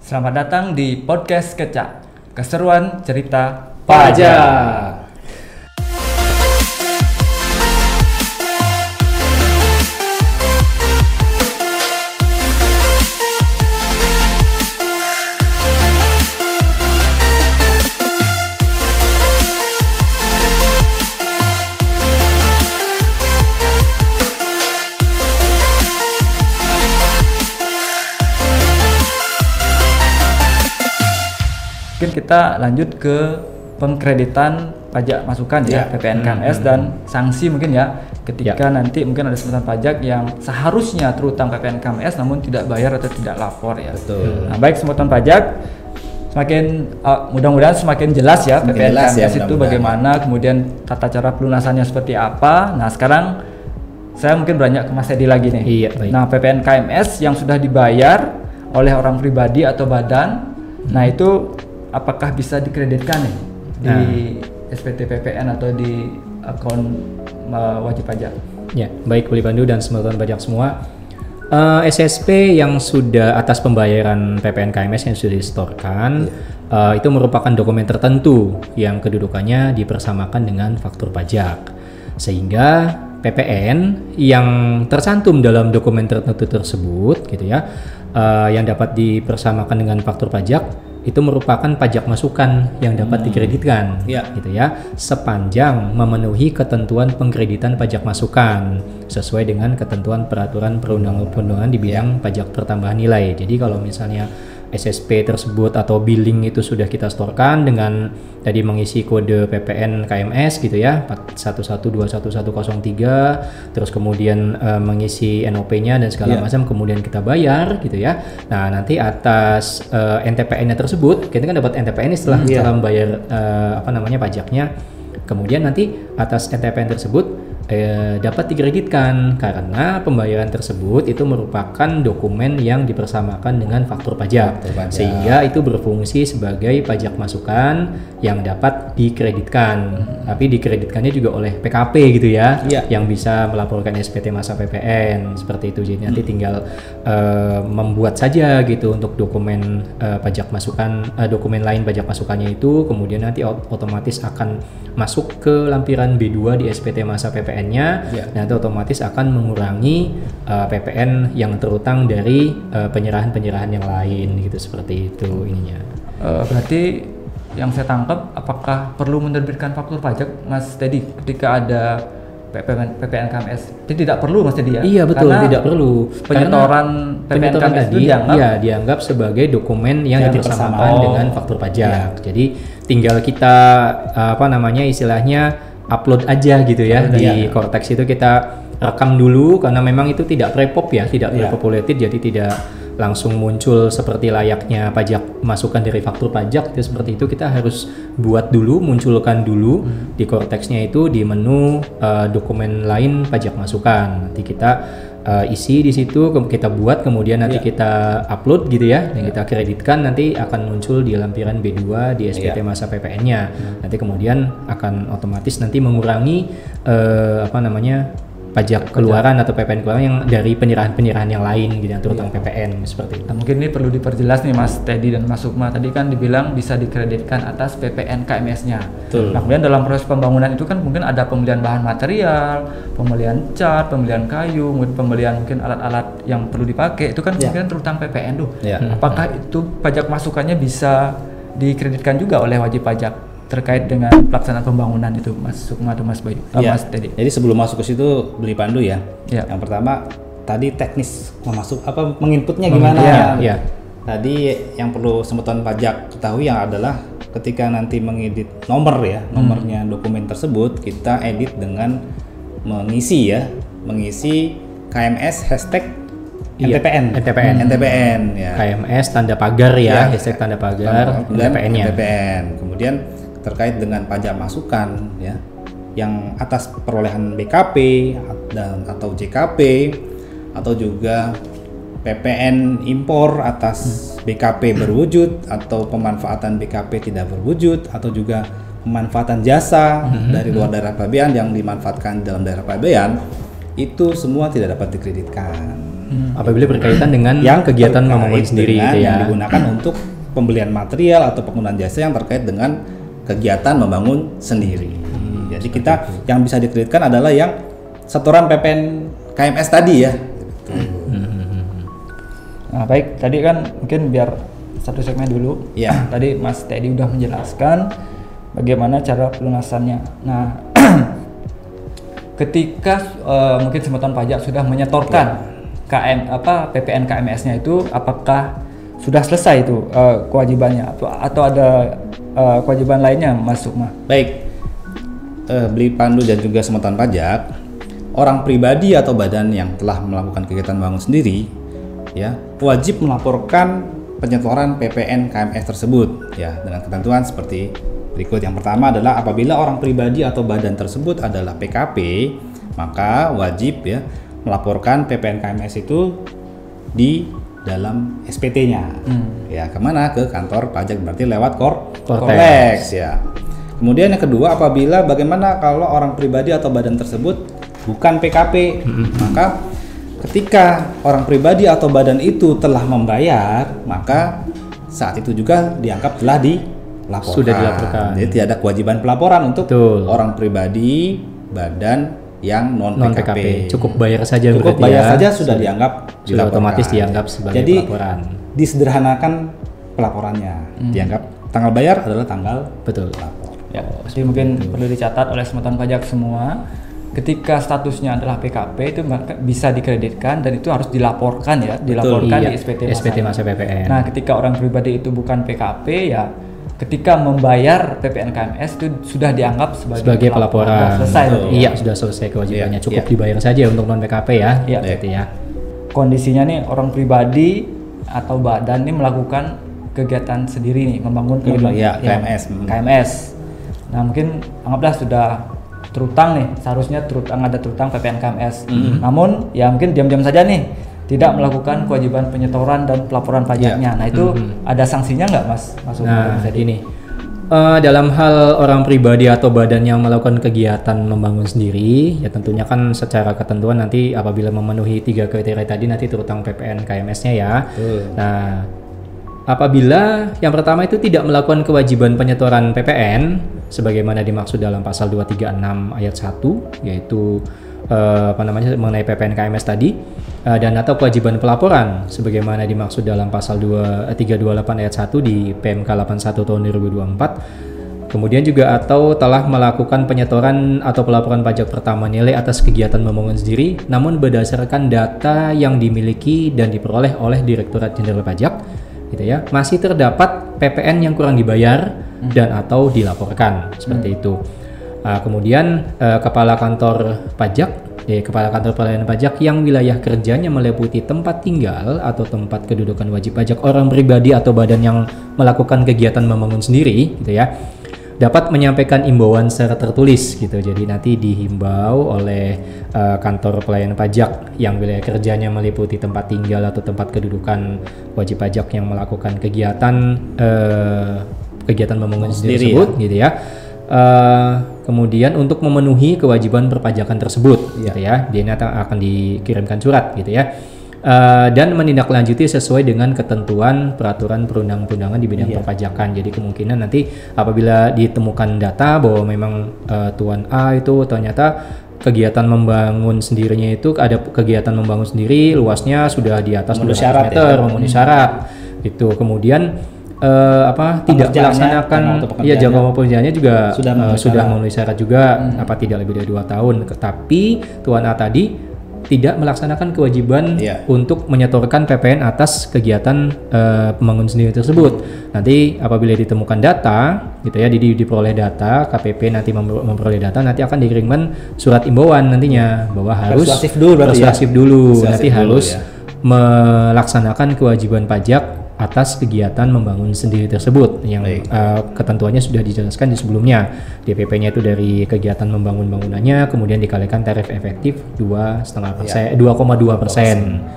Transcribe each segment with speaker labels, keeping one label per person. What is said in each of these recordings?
Speaker 1: Selamat datang di podcast Kecak, keseruan cerita
Speaker 2: pajak.
Speaker 1: Mungkin kita lanjut ke pengkreditan pajak masukan ya, PPN KMS dan sanksi mungkin ya ketika nanti mungkin ada sumbangan pajak yang seharusnya terutang PPN KMS namun tidak bayar atau tidak lapor ya.
Speaker 2: Betul.
Speaker 1: Nah, baik sumbangan pajak semakin mudah-mudahan semakin jelas ya PPN KMS itu bagaimana, kemudian tata cara pelunasannya seperti apa. Nah, sekarang saya mungkin beranjak ke Mas Edi lagi nih.
Speaker 2: Iya, baik.
Speaker 1: Nah, PPN KMS yang sudah dibayar oleh orang pribadi atau badan, nah itu apakah bisa dikreditkan nih di SPT PPN atau di akun wajib pajak?
Speaker 2: Ya, baik Beli Pandu dan teman-teman pajak semua. SSP yang sudah atas pembayaran PPN KMS yang sudah disetorkan itu merupakan dokumen tertentu yang kedudukannya dipersamakan dengan faktur pajak. Sehingga PPN yang tercantum dalam dokumen tertentu tersebut gitu ya, yang dapat dipersamakan dengan faktur pajak itu merupakan pajak masukan yang dapat dikreditkan, gitu ya, sepanjang memenuhi ketentuan pengkreditan pajak masukan sesuai dengan ketentuan peraturan perundang-undangan di bidang pajak pertambahan nilai. Jadi kalau misalnya SSP tersebut atau billing itu sudah kita setorkan dengan tadi mengisi kode PPN KMS gitu ya 41121103, terus kemudian mengisi NOP-nya dan segala macam, kemudian kita bayar gitu ya. Nah, nanti atas NTPN-nya tersebut kita kan dapat NTPN setelah kita membayar pajaknya. Kemudian nanti atas NTPN tersebut dapat dikreditkan karena pembayaran tersebut itu merupakan dokumen yang dipersamakan dengan faktur pajak, sehingga itu berfungsi sebagai pajak masukan yang dapat dikreditkan. Tapi dikreditkannya juga oleh PKP gitu ya, yang bisa melaporkan SPT masa PPN seperti itu. Jadi nanti tinggal membuat saja gitu untuk dokumen pajak masukan, dokumen lain pajak masukannya itu, kemudian nanti otomatis akan masuk ke lampiran B2 di SPT masa PPN-nya, nanti otomatis akan mengurangi PPN yang terutang dari penyerahan-penyerahan yang lain gitu, seperti itu ininya.
Speaker 1: Berarti yang saya tangkap, apakah perlu menerbitkan faktur pajak Mas Teddy ketika ada PPN KMS? Jadi tidak perlu Mas Teddy ya?
Speaker 2: Iya betul,
Speaker 1: karena
Speaker 2: tidak perlu.
Speaker 1: Penyetoran PPN KMS
Speaker 2: tadi dianggap sebagai dokumen yang dipersamakan dengan faktur pajak. Jadi tinggal kita istilahnya upload aja gitu ya di Cortex itu, kita rekam dulu karena memang itu tidak pre-pop ya, tidak pre-populated, jadi tidak langsung muncul seperti layaknya pajak masukan dari faktur pajak. Itu seperti itu, kita harus buat dulu, munculkan dulu di Cortex-nya itu di menu dokumen lain pajak masukan. Nanti kita isi di situ, kita buat, kemudian nanti kita upload gitu ya, dan kita kreditkan, nanti akan muncul di lampiran B2 di SPT masa PPN-nya. Nanti kemudian akan otomatis nanti mengurangi pajak keluaran atau PPN keluaran yang dari penyerahan-penyerahan yang lain gitu, yang terutang PPN seperti itu.
Speaker 1: Nah, mungkin ini perlu diperjelas nih Mas Teddy dan Mas Sukma, tadi kan dibilang bisa dikreditkan atas PPN KMS-nya. Nah, kemudian dalam proses pembangunan itu kan mungkin ada pembelian bahan material, pembelian cat, pembelian kayu, pembelian mungkin alat-alat yang perlu dipakai, itu kan mungkin terutang PPN tuh. Apakah itu pajak masukannya bisa dikreditkan juga oleh wajib pajak terkait dengan pelaksanaan pembangunan itu, Mas Sukma atau Mas Bayu? Mas Teddy.
Speaker 3: Jadi sebelum masuk ke situ Beli Pandu ya. Yang pertama tadi teknis menginputnya gimana? Tadi yang perlu sumbangan pajak ketahui yang adalah ketika nanti mengedit nomornya dokumen tersebut, kita edit dengan mengisi KMS hashtag NTPN ya.
Speaker 2: KMS tanda pagar ya, hashtag tanda pagar NTPN-nya.
Speaker 3: Kemudian terkait dengan pajak masukan ya, yang atas perolehan BKP atau JKP, atau juga PPN impor atas BKP berwujud atau pemanfaatan BKP tidak berwujud, atau juga pemanfaatan jasa dari luar daerah pabean yang dimanfaatkan dalam daerah pabean, itu semua tidak dapat dikreditkan.
Speaker 2: Apabila berkaitan dengan
Speaker 3: yang
Speaker 2: kegiatan
Speaker 3: terkait
Speaker 2: membangun sendiri
Speaker 3: dengan
Speaker 2: gitu ya.
Speaker 3: yang digunakan untuk pembelian material atau penggunaan jasa yang terkait dengan kegiatan membangun sendiri. Jadi kita yang bisa dikreditkan adalah yang setoran PPN KMS tadi ya.
Speaker 1: Nah baik, tadi kan mungkin biar satu segmen dulu.
Speaker 3: Ya.
Speaker 1: Tadi Mas Teddy udah menjelaskan bagaimana cara pelunasannya. Nah ketika mungkin Semeton Pajak sudah menyetorkan PPN KMS-nya itu, apakah sudah selesai itu kewajibannya atau ada kewajiban lainnya Mas Sukma?
Speaker 3: Baik, Beli Pandu dan juga Semeton Pajak, orang pribadi atau badan yang telah melakukan kegiatan bangun sendiri ya wajib melaporkan penyetoran PPN KMS tersebut ya dengan ketentuan seperti berikut. Yang pertama adalah apabila orang pribadi atau badan tersebut adalah PKP, maka wajib ya melaporkan PPN KMS itu di dalam SPT-nya. Ya, kemana? Ke kantor pajak, berarti lewat Kortex ya. Kemudian yang kedua, apabila bagaimana kalau orang pribadi atau badan tersebut bukan PKP, maka ketika orang pribadi atau badan itu telah membayar, maka saat itu juga dianggap telah dilaporkan.
Speaker 2: Sudah dilaporkan.
Speaker 3: Jadi tidak ada kewajiban pelaporan untuk orang pribadi, badan yang non PKP.
Speaker 2: Cukup bayar saja.
Speaker 3: Cukup bayar saja sudah dianggap
Speaker 2: sudah otomatis dianggap sebagai
Speaker 3: jadi,
Speaker 2: pelaporan.
Speaker 3: Disederhanakan pelaporannya. Dianggap tanggal bayar adalah tanggal lapor.
Speaker 1: Ya, jadi mungkin perlu dicatat oleh Semeton Pajak semua. Ketika statusnya adalah PKP itu bisa dikreditkan dan itu harus dilaporkan ya, dilaporkan di SPT
Speaker 2: masa PPN.
Speaker 1: Nah, ketika orang pribadi itu bukan PKP ya, ketika membayar PPN KMS itu sudah dianggap sebagai
Speaker 2: pelaporan.
Speaker 1: Selesai.
Speaker 2: Iya, sudah selesai kewajibannya. Cukup dibayar saja untuk non PKP ya.
Speaker 1: Iya.
Speaker 2: Berarti ya.
Speaker 1: Kondisinya nih orang pribadi atau badan ini melakukan kegiatan sendiri nih, membangun KMS. Nah, mungkin anggaplah sudah terutang nih, seharusnya ada terutang PPN KMS. Namun ya mungkin diam-diam saja nih, tidak melakukan kewajiban penyetoran dan pelaporan pajaknya. Nah itu ada sanksinya nggak Mas?
Speaker 2: Nah ini dalam hal orang pribadi atau badan yang melakukan kegiatan membangun sendiri, ya tentunya kan secara ketentuan nanti apabila memenuhi 3 kriteria tadi nanti terutang PPN KMS-nya ya. Nah apabila yang pertama itu tidak melakukan kewajiban penyetoran PPN sebagaimana dimaksud dalam pasal 236 ayat 1 yaitu mengenai PPN KMS tadi dan atau kewajiban pelaporan sebagaimana dimaksud dalam pasal 328 ayat 1 di PMK 81 tahun 2024. Kemudian juga atau telah melakukan penyetoran atau pelaporan pajak pertama nilai atas kegiatan membangun sendiri namun berdasarkan data yang dimiliki dan diperoleh oleh Direktorat Jenderal Pajak gitu ya, masih terdapat PPN yang kurang dibayar dan atau dilaporkan seperti itu. Kemudian kepala kantor pelayanan pajak yang wilayah kerjanya meliputi tempat tinggal atau tempat kedudukan wajib pajak orang pribadi atau badan yang melakukan kegiatan membangun sendiri gitu ya, dapat menyampaikan imbauan secara tertulis gitu. Jadi nanti dihimbau oleh kantor pelayanan pajak yang wilayah kerjanya meliputi tempat tinggal atau tempat kedudukan wajib pajak yang melakukan kegiatan membangun sendiri tersebut gitu ya. Kemudian untuk memenuhi kewajiban perpajakan tersebut gitu ya, dia akan dikirimkan surat gitu ya. Dan menindaklanjuti sesuai dengan ketentuan peraturan perundang-undangan di bidang perpajakan. Jadi kemungkinan nanti apabila ditemukan data bahwa memang Tuan A itu ternyata kegiatan membangun sendirinya itu ada kegiatan membangun sendiri luasnya sudah di atas 200 meter memenuhi syarat gitu. Kemudian tidak melaksanakan jangka pekerjaannya juga sudah memenuhi syarat juga tidak lebih dari 2 tahun. Tapi Tuan A tadi tidak melaksanakan kewajiban untuk menyetorkan PPN atas kegiatan pembangun sendiri tersebut. Nanti apabila ditemukan data gitu ya, diperoleh data, KPP nanti memperoleh data, nanti akan dikirimkan surat imbauan nantinya bahwa harus persuasif dulu, harus melaksanakan kewajiban pajak atas kegiatan membangun sendiri tersebut yang ketentuannya sudah dijelaskan di sebelumnya. DPP-nya itu dari kegiatan membangun bangunannya, kemudian dikalikan tarif efektif 2,2%,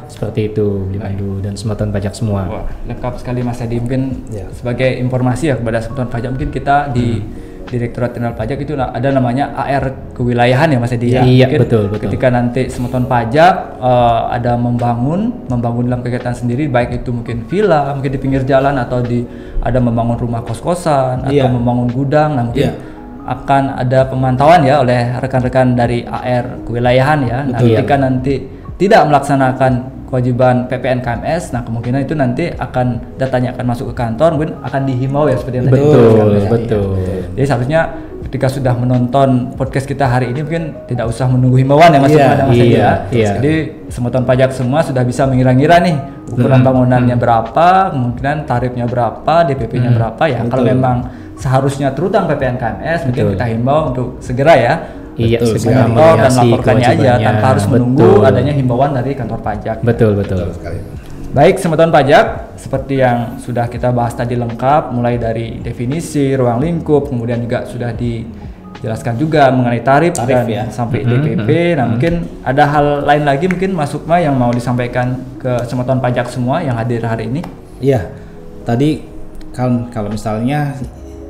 Speaker 2: seperti itu di Pandu dan Semeton Pajak semua.
Speaker 1: Wah, lengkap sekali Mas Edi. Mungkin sebagai informasi ya kepada Semeton Pajak, mungkin kita di Direktorat Jenderal Pajak itu ada namanya AR kewilayahan ya Mas Edi.
Speaker 2: Iya,
Speaker 1: Mungkin
Speaker 2: betul.
Speaker 1: Ketika nanti Semeton Pajak ada membangun dalam kegiatan sendiri, baik itu mungkin villa, mungkin di pinggir jalan atau ada membangun rumah kos-kosan atau membangun gudang, nah mungkin akan ada pemantauan ya oleh rekan-rekan dari AR kewilayahan ya. Nah, ketika nanti tidak melaksanakan kewajiban PPN KMS, nah kemungkinan itu nanti datanya akan masuk ke kantor, mungkin akan dihimbau ya seperti yang tadi.
Speaker 2: Betul.
Speaker 1: Jadi seharusnya ketika sudah menonton podcast kita hari ini mungkin tidak usah menunggu himbauan ya Mas
Speaker 2: Iya.
Speaker 1: Jadi Semeton Pajak semua sudah bisa mengira-ngira nih ukuran bangunannya berapa, kemungkinan tarifnya berapa, DPP-nya berapa ya. Kalau memang seharusnya terutang PPN KMS, mungkin kita himbau untuk segera ya.
Speaker 2: Segera
Speaker 1: dan laporkannya aja tanpa harus menunggu adanya himbauan dari kantor pajak.
Speaker 2: Betul.
Speaker 1: Baik, Semeton Pajak, seperti yang sudah kita bahas tadi lengkap, mulai dari definisi, ruang lingkup, kemudian juga sudah dijelaskan juga mengenai tarif dan sampai DPP. Nah, mungkin ada hal lain lagi mungkin Mas Sukma yang mau disampaikan ke Semeton Pajak semua yang hadir hari ini.
Speaker 3: Iya, tadi kalau misalnya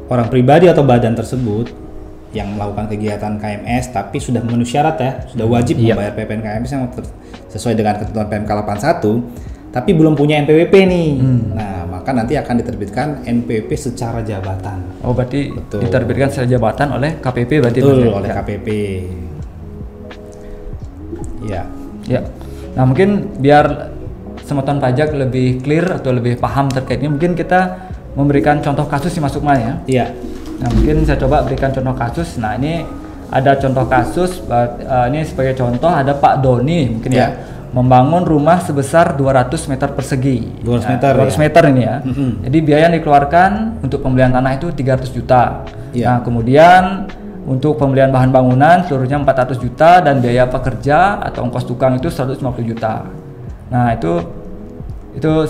Speaker 3: orang pribadi atau badan tersebut yang melakukan kegiatan KMS tapi sudah memenuhi syarat ya, sudah wajib membayar PPN KMS yang sesuai dengan ketentuan PMK 81, tapi belum punya NPWP nih. Nah, maka nanti akan diterbitkan NPWP secara jabatan.
Speaker 1: Oh, berarti diterbitkan secara jabatan oleh KPP berarti?
Speaker 3: Betul, oleh KPP. Ya.
Speaker 1: Nah, mungkin biar Semeton Pajak lebih clear atau lebih paham terkait ini, mungkin kita memberikan contoh kasus Mas Sukma ya.
Speaker 3: Iya.
Speaker 1: Nah, mungkin saya coba berikan contoh kasus. Nah, ini ada contoh kasus, ini sebagai contoh ada Pak Doni mungkin ya, membangun rumah sebesar 200 meter persegi. 200 meter ini ya. Jadi biaya yang dikeluarkan untuk pembelian tanah itu 300 juta. Nah, kemudian untuk pembelian bahan bangunan seluruhnya 400 juta dan biaya pekerja atau ongkos tukang itu 150 juta. Nah, itu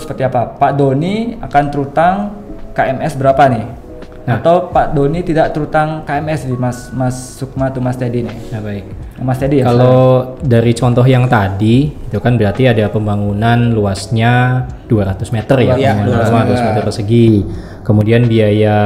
Speaker 1: seperti apa? Pak Doni akan terutang KMS berapa nih? Nah, atau Pak Doni tidak terutang KMS di Mas Sukma atau Mas Teddy nih?
Speaker 2: Nah, baik.
Speaker 1: Mas Teddy ya.
Speaker 2: Kalau dari contoh yang tadi itu kan berarti ada pembangunan luasnya 200 meter ya, 200 meter persegi. Kemudian biaya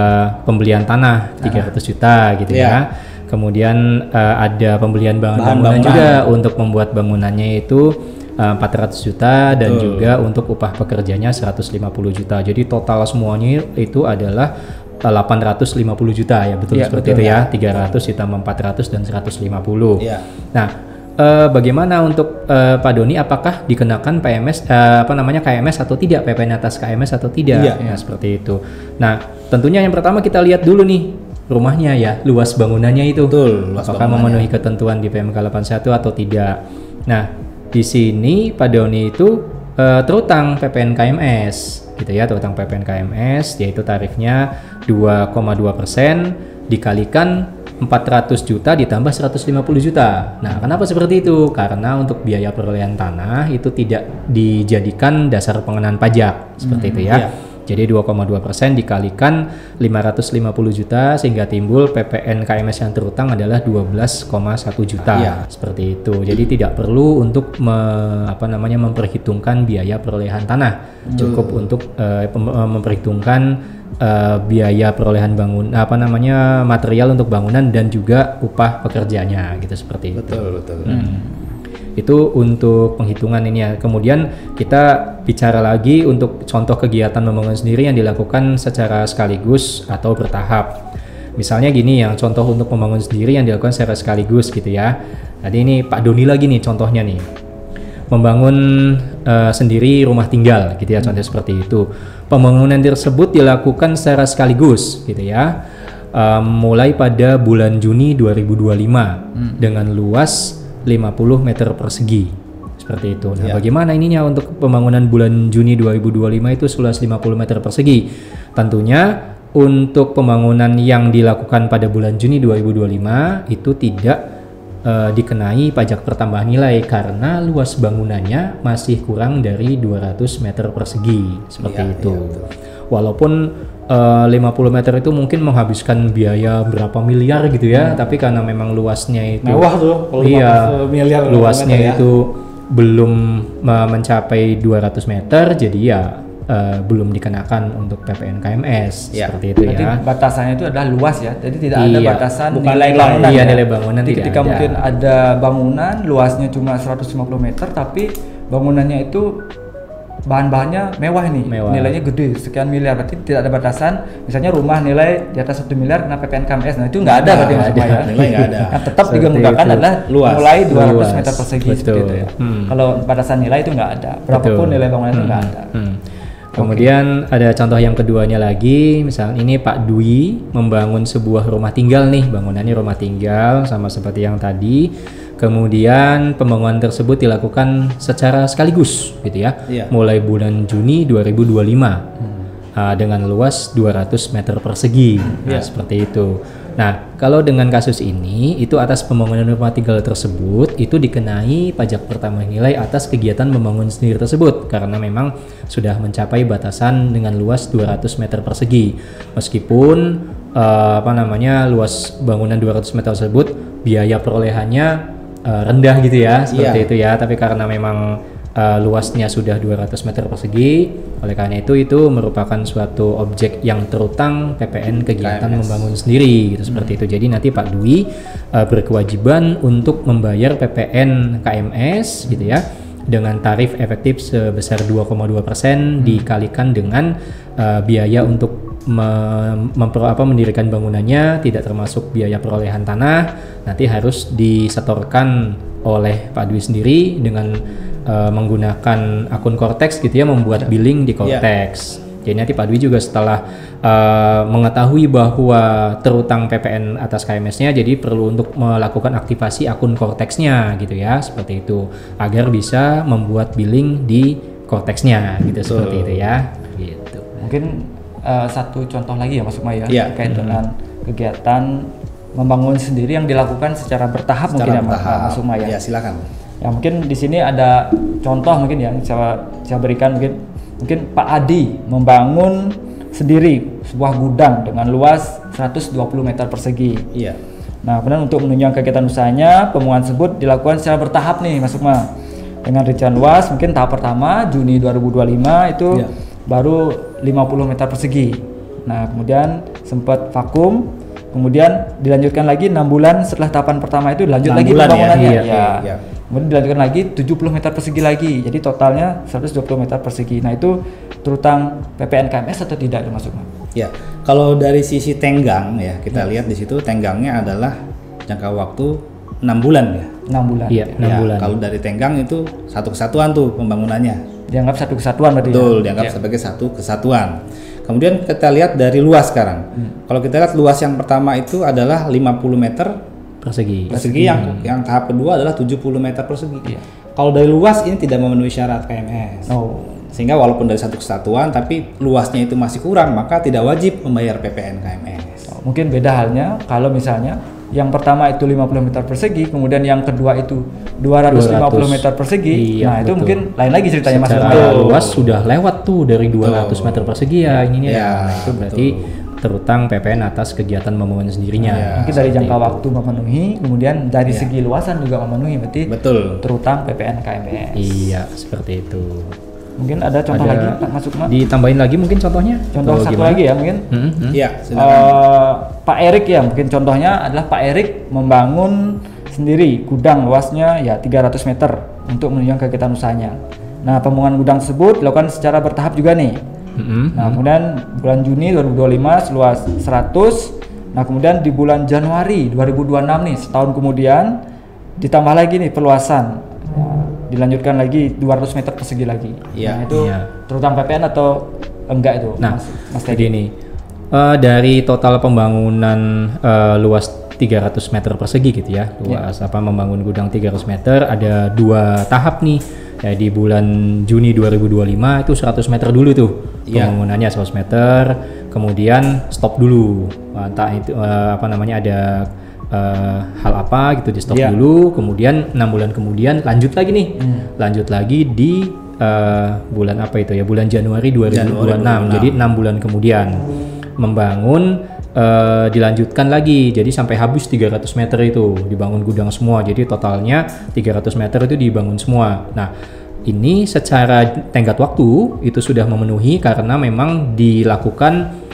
Speaker 2: pembelian tanah 300 juta gitu ya. Kemudian ada pembelian bahan bangunan juga untuk membuat bangunannya itu 400 juta dan juga untuk upah pekerjanya 150 juta. Jadi total semuanya itu adalah 850 juta ya, betul seperti itu ya. 300 ditambah 400 dan 150. Nah, bagaimana untuk Pak Doni, apakah dikenakan KMS atau tidak, PPN atas KMS atau tidak? Nah, seperti itu. Nah, tentunya yang pertama kita lihat dulu nih rumahnya ya, luas bangunannya itu. Apakah memenuhi ketentuan di PMK 81 atau tidak. Nah, di sini Pak Doni itu terutang PPN KMS gitu ya, terutang PPN KMS, yaitu tarifnya 2,2% dikalikan 400 juta ditambah 150 juta. Nah, kenapa seperti itu? Karena untuk biaya perolehan tanah itu tidak dijadikan dasar pengenaan pajak seperti itu ya. Jadi 2,2% dikalikan 550 juta sehingga timbul PPN KMS yang terutang adalah 12,1 juta. Seperti itu. Jadi tidak perlu untuk memperhitungkan biaya perolehan tanah. Cukup untuk memperhitungkan biaya perolehan material untuk bangunan dan juga upah pekerjanya gitu, seperti itu.
Speaker 3: Betul.
Speaker 2: Itu untuk penghitungan ini ya. Kemudian kita bicara lagi untuk contoh kegiatan membangun sendiri yang dilakukan secara sekaligus atau bertahap. Misalnya gini, yang contoh untuk membangun sendiri yang dilakukan secara sekaligus gitu ya. Tadi ini Pak Doni lagi nih contohnya nih. Membangun sendiri rumah tinggal gitu ya, contoh seperti itu. Pembangunan tersebut dilakukan secara sekaligus gitu ya. Mulai pada bulan Juni 2025 dengan luas 50 meter persegi seperti itu. Nah, bagaimana ininya untuk pembangunan bulan Juni 2025 itu seluas 50 meter persegi? Tentunya untuk pembangunan yang dilakukan pada bulan Juni 2025 itu tidak dikenai pajak pertambahan nilai karena luas bangunannya masih kurang dari 200 meter persegi seperti itu. Walaupun 50 meter itu mungkin menghabiskan biaya berapa miliar gitu ya, tapi karena memang luasnya itu
Speaker 3: mewah tuh,
Speaker 2: miliar luasnya itu belum mencapai 200 meter, jadi ya belum dikenakan untuk PPN KMS seperti itu.
Speaker 1: Berarti
Speaker 2: ya.
Speaker 1: Batasannya itu adalah luas ya, jadi tidak ada batasan
Speaker 3: bukan
Speaker 1: nilai bangunan.
Speaker 2: Iya,
Speaker 1: ya?
Speaker 2: nilai bangunan
Speaker 1: jadi
Speaker 2: tidak
Speaker 1: ketika
Speaker 2: ada.
Speaker 1: mungkin ada bangunan luasnya cuma 150 meter, tapi bangunannya itu bahan-bahannya mewah nih, nilainya gede sekian miliar, berarti tidak ada batasan. Misalnya rumah nilai di atas 1 miliar kena PPN KMS, nah itu nggak ada berarti Mas Umar ya.
Speaker 3: Nilai nggak ada.
Speaker 1: Yang tetap
Speaker 2: Seperti
Speaker 1: digunakan
Speaker 2: itu.
Speaker 1: adalah
Speaker 3: Luas.
Speaker 1: mulai 200
Speaker 2: Luas.
Speaker 1: meter persegi
Speaker 2: Betul.
Speaker 1: seperti itu ya. Kalau batasan nilai itu nggak ada, berapapun
Speaker 2: Betul.
Speaker 1: nilai bangunan itu nggak ada.
Speaker 2: Kemudian ada contoh yang keduanya lagi, misalnya ini Pak Dwi membangun sebuah rumah tinggal nih, bangunannya rumah tinggal sama seperti yang tadi. Kemudian pembangunan tersebut dilakukan secara sekaligus gitu ya, mulai bulan Juni 2025 dengan luas 200 meter persegi, seperti itu. Nah, kalau dengan kasus ini, itu atas pembangunan rumah tinggal tersebut, itu dikenai pajak pertama nilai atas kegiatan membangun sendiri tersebut, karena memang sudah mencapai batasan dengan luas 200 meter persegi. Meskipun luas bangunan 200 meter tersebut, biaya perolehannya rendah gitu ya, seperti itu ya, tapi karena memang luasnya sudah 200 meter persegi, oleh karena itu merupakan suatu objek yang terutang PPN kegiatan KMS. Membangun sendiri gitu, seperti itu. Jadi nanti Pak Dwi berkewajiban untuk membayar PPN KMS gitu ya, dengan tarif efektif sebesar 2,2% dikalikan dengan biaya untuk mendirikan bangunannya, tidak termasuk biaya perolehan tanah, nanti harus disetorkan oleh Pak Dwi sendiri dengan menggunakan akun Cortex gitu ya, membuat billing di Cortex. Jadi nanti Pak Dwi juga setelah mengetahui bahwa terutang PPN atas KMS-nya, jadi perlu untuk melakukan aktivasi akun Cortex-nya gitu ya, seperti itu, agar bisa membuat billing di Cortex-nya gitu, seperti itu ya. Gitu.
Speaker 1: Mungkin satu contoh lagi ya Mas Ukma ya, terkait dengan kegiatan membangun sendiri yang dilakukan secara bertahap mungkin ya Mas Ukma ya.
Speaker 3: Ya, silakan.
Speaker 1: Ya mungkin di sini ada contoh mungkin ya, saya berikan mungkin Pak Adi membangun sendiri sebuah gudang dengan luas 120 meter persegi.
Speaker 3: Iya.
Speaker 1: Nah, kemudian untuk menunjang kegiatan usahanya, pembangunan tersebut dilakukan secara bertahap nih Mas Ukma. Dengan rincian luas, mungkin tahap pertama Juni 2025 itu baru 50 meter persegi. Nah, kemudian sempat vakum, kemudian dilanjutkan lagi 6 bulan setelah tahapan pertama itu dilanjut lagi pembangunannya. Kemudian dilanjutkan lagi 70 meter persegi lagi. Jadi totalnya 120 meter persegi. Nah, itu terutang PPN KMS atau tidak itu Mas Ukma?
Speaker 3: Ya, kalau dari sisi tenggang ya, kita lihat di situ tenggangnya adalah jangka waktu 6 bulan ya.
Speaker 1: 6 bulan.
Speaker 2: Iya, 6 bulan.
Speaker 3: Kalau dari tenggang itu satu kesatuan tuh pembangunannya.
Speaker 1: Dianggap satu kesatuan berarti.
Speaker 3: Betul, dianggap sebagai satu kesatuan. Kemudian kita lihat dari luas sekarang. Kalau kita lihat luas yang pertama itu adalah 50 meter persegi. Yang tahap kedua adalah 70 meter persegi. Kalau dari luas ini tidak memenuhi syarat KMS. Sehingga walaupun dari satu kesatuan tapi luasnya itu masih kurang, maka tidak wajib membayar PPN KMS.
Speaker 1: Mungkin beda halnya kalau misalnya yang pertama itu 50 meter persegi, kemudian yang kedua itu 250 meter persegi. Nah, itu mungkin lain lagi ceritanya Mas.
Speaker 2: Luas sudah lewat tuh dari 200 meter persegi ya ininya. Nah, itu berarti terutang PPN atas kegiatan membangun sendirinya.
Speaker 1: Mungkin dari jangka waktu memenuhi, kemudian dari segi luasan juga memenuhi, berarti terutang PPN KMS.
Speaker 2: Iya, seperti itu.
Speaker 1: Mungkin ada contoh lagi Mas Ukma?
Speaker 2: Ditambahin lagi mungkin contohnya?
Speaker 1: Contoh satu lagi ya mungkin?
Speaker 3: Iya,
Speaker 1: Pak Erik ya, mungkin contohnya adalah Pak Erik membangun sendiri gudang luasnya ya 300 meter untuk menunjang kegiatan usahanya. Nah, pembangunan gudang tersebut dilakukan secara bertahap juga nih. Nah, kemudian bulan Juni 2025 seluas 100. Nah, kemudian di bulan Januari 2026 nih, setahun kemudian ditambah lagi nih perluasan. Dilanjutkan lagi 200 meter persegi lagi. Nah, itu terutang PPN atau enggak itu?
Speaker 2: Nah, Mas Teddy ini dari total pembangunan luas 300 meter persegi gitu ya, luas membangun gudang 300 meter ada 2 tahap nih. Ya, di bulan Juni 2025 itu 100 meter dulu tuh pembangunannya 100 meter, kemudian stop dulu. Entah itu ada hal apa gitu di stop dulu, kemudian 6 bulan kemudian lanjut lagi nih, lanjut lagi di bulan apa itu ya, bulan Januari 2026. Jadi 6 bulan kemudian membangun, dilanjutkan lagi, jadi sampai habis 300 meter itu dibangun gudang semua, jadi totalnya 300 meter itu dibangun semua. Nah, ini secara tenggat waktu itu sudah memenuhi karena memang dilakukan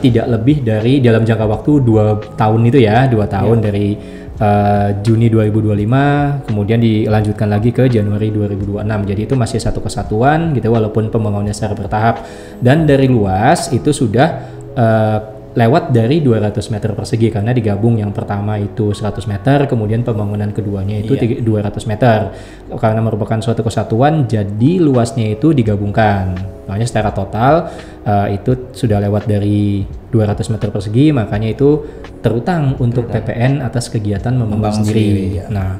Speaker 2: tidak lebih dari dalam jangka waktu 2 tahun itu ya, 2 tahun dari Juni 2025 kemudian dilanjutkan lagi ke Januari 2026. Jadi itu masih satu kesatuan gitu walaupun pembangunannya secara bertahap, dan dari luas itu sudah lewat dari 200 meter persegi karena digabung yang pertama itu 100 meter, kemudian pembangunan keduanya itu 200 meter. Karena merupakan suatu kesatuan jadi luasnya itu digabungkan. Makanya secara total itu sudah lewat dari 200 meter persegi, makanya itu terutang untuk PPN atas kegiatan membangun sendiri.
Speaker 3: Ya.
Speaker 2: Nah,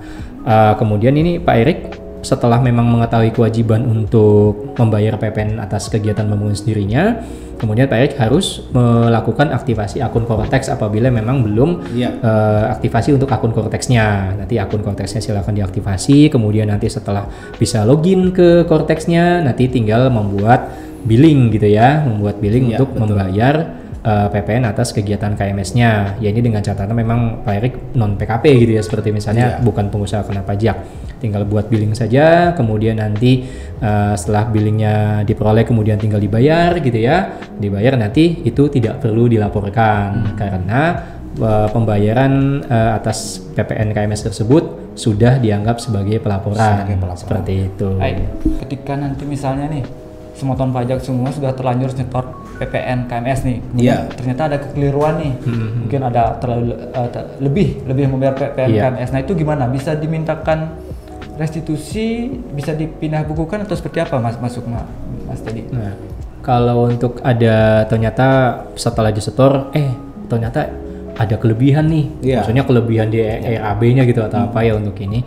Speaker 2: kemudian ini Pak Erik setelah memang mengetahui kewajiban untuk membayar PPN atas kegiatan membangun sendirinya, kemudian Pak Erik harus melakukan aktivasi akun Cortex apabila memang belum aktivasi untuk akun Cortexnya. Nanti akun Cortexnya silakan diaktifasi, kemudian nanti setelah bisa login ke Cortexnya, nanti tinggal membuat billing gitu ya, membuat billing untuk membayar PPN atas kegiatan KMS-nya. Ya ini dengan catatan memang Pak Erik non PKP gitu ya, seperti misalnya bukan pengusaha kena pajak. Tinggal buat billing saja, kemudian nanti setelah billingnya diperoleh kemudian tinggal dibayar gitu ya. Dibayar nanti itu tidak perlu dilaporkan karena pembayaran atas PPN KMS tersebut sudah dianggap sebagai pelaporan. Seperti itu.
Speaker 1: Ketika nanti misalnya nih semoton pajak semua sudah terlanjur nyetor PPN KMS nih, ternyata ada kekeliruan nih, mungkin ada terlalu lebih membayar PPN KMS. Nah itu gimana? Bisa dimintakan restitusi, bisa dipindah bukukan atau seperti apa Mas Sukma, Mas Teddy?
Speaker 2: Nah, kalau untuk ada ternyata setelah disetor, ternyata ada kelebihan nih, maksudnya kelebihan di RAB-nya gitu atau apa ya untuk ini.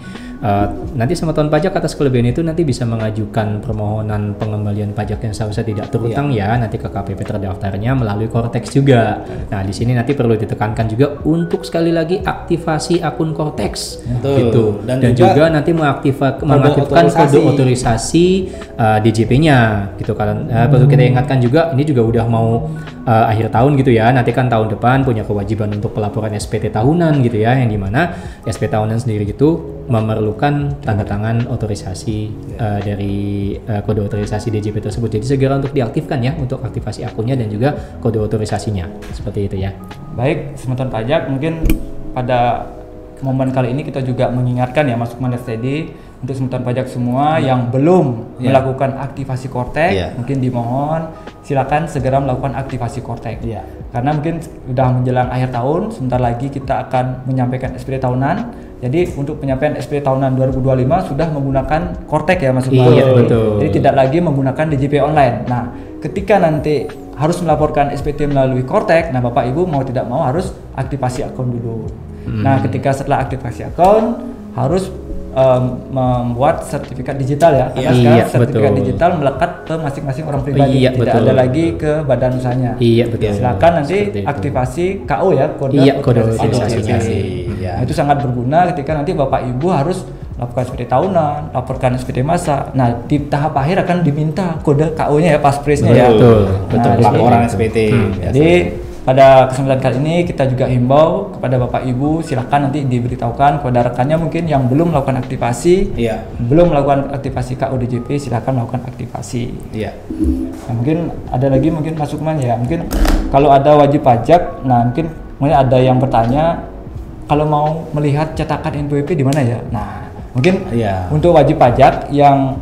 Speaker 2: Nanti semoton pajak atas kelebihan itu nanti bisa mengajukan permohonan pengembalian pajak yang seharusnya tidak terutang nanti ke KPP terdaftarnya melalui Cortex juga. Nah di sini nanti perlu ditekankan juga untuk sekali lagi aktivasi akun Cortex gitu, dan juga nanti mengaktifkan kode otorisasi DJP-nya gitu kan. Perlu kita ingatkan juga ini juga udah mau akhir tahun gitu ya, nanti kan tahun depan punya kewajiban untuk pelaporan SPT tahunan gitu ya, yang dimana SPT tahunan sendiri itu memerlukan tanda tangan otorisasi dari kode otorisasi DJP tersebut. Jadi segera untuk diaktifkan ya untuk aktivasi akunnya dan juga kode otorisasinya, seperti itu ya.
Speaker 1: Baik, semoton pajak, mungkin pada momen kali ini kita juga mengingatkan ya Mas Sukma dan Teddy untuk semoton pajak semua yang belum melakukan aktivasi Cortex, mungkin dimohon silakan segera melakukan aktivasi Cortex. Karena mungkin sudah menjelang akhir tahun, sebentar lagi kita akan menyampaikan SPT tahunan. Jadi untuk penyampaian SPT tahunan 2025 sudah menggunakan Cortex ya Mas Sukma.
Speaker 2: Betul.
Speaker 1: Jadi tidak lagi menggunakan DJP online. Nah, ketika nanti harus melaporkan SPT melalui Cortex, nah Bapak Ibu mau tidak mau harus aktivasi akun dulu. Nah, ketika setelah aktivasi akun harus membuat sertifikat digital ya, karena sekarang sertifikat digital melekat ke masing-masing orang pribadi, tidak ada lagi ke badan usahanya. Silakan nanti aktivasi KO ya, kode otorisasi. Nah, itu sangat berguna ketika nanti Bapak Ibu harus lakukan SPT tahunan, laporkan SPT masa. Nah di tahap akhir akan diminta kode KO-nya ya, passphrase-nya ya.
Speaker 3: Betul. Laporan SPT.
Speaker 1: Jadi pada kesempatan kali ini kita juga himbau kepada Bapak Ibu, silakan nanti diberitahukan kepada rekannya mungkin yang belum melakukan aktivasi, belum melakukan aktivasi KUDJP, silakan melakukan aktivasi. Nah, mungkin ada lagi mungkin Mas Sukman ya, mungkin kalau ada wajib pajak, nah mungkin ada yang bertanya kalau mau melihat cetakan NPWP di mana ya. Nah mungkin untuk wajib pajak yang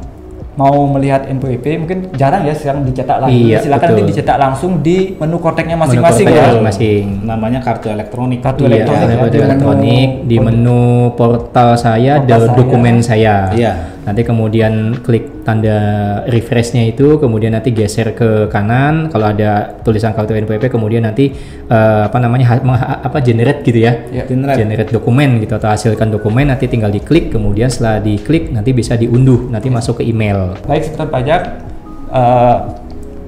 Speaker 1: mau melihat NPWP mungkin jarang ya sekarang dicetak langsung. Silakan nanti dicetak langsung di menu Cortex-nya masing-masing ya.
Speaker 3: Namanya kartu elektronik.
Speaker 2: Elektronik di menu portal saya dan dokumen saya. Nanti kemudian klik tanda refresh-nya itu, kemudian nanti geser ke kanan kalau ada tulisan kartu NPWP, kemudian nanti generate gitu ya. Generate dokumen gitu atau hasilkan dokumen, nanti tinggal diklik, kemudian setelah diklik nanti bisa diunduh, nanti masuk ke email.
Speaker 1: Baik, semoton pajak,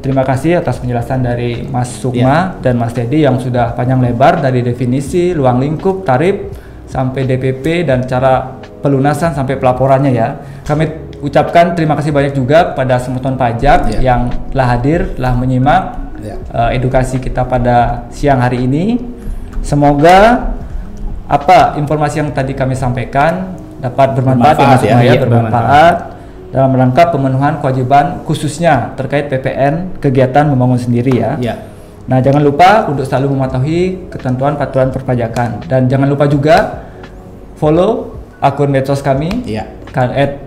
Speaker 1: terima kasih atas penjelasan dari Mas Sukma dan Mas Teddy yang sudah panjang lebar dari definisi, ruang lingkup, tarif, sampai DPP dan cara pelunasan sampai pelaporannya ya. Kami ucapkan terima kasih banyak juga kepada semoton pajak yang telah hadir, telah menyimak edukasi kita pada siang hari ini. Semoga informasi yang tadi kami sampaikan dapat bermanfaat bermanfaat. dalam rangka pemenuhan kewajiban khususnya terkait PPN kegiatan membangun sendiri ya. Nah, jangan lupa untuk selalu mematuhi ketentuan peraturan perpajakan dan jangan lupa juga follow akun medsos kami.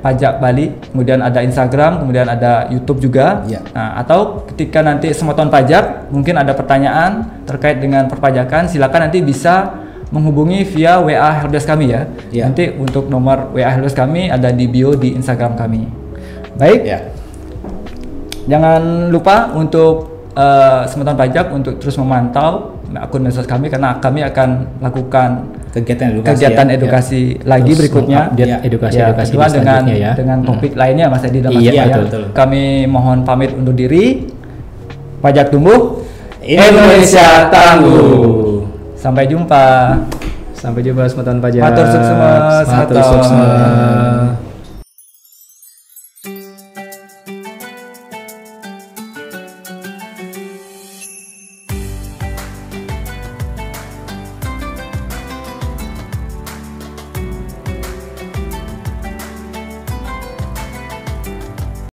Speaker 1: @pajakbali, kemudian ada Instagram, kemudian ada YouTube juga. Nah, atau ketika nanti Semoton Pajak mungkin ada pertanyaan terkait dengan perpajakan, silakan nanti bisa menghubungi via WA helpdesk kami ya. Nanti untuk nomor WA helpdesk kami ada di bio di Instagram kami. Baik. Jangan lupa untuk Semoton Pajak untuk terus memantau akun medsos kami karena kami akan lakukan kegiatan edukasi lagi terus berikutnya
Speaker 2: edukasi
Speaker 1: dengan topik lainnya Mas Edi dan Mas Edi ya. Kami mohon pamit undur diri. Pajak tumbuh, Indonesia tangguh. Sampai jumpa
Speaker 2: Semoton Pajak.
Speaker 1: Matur sukses.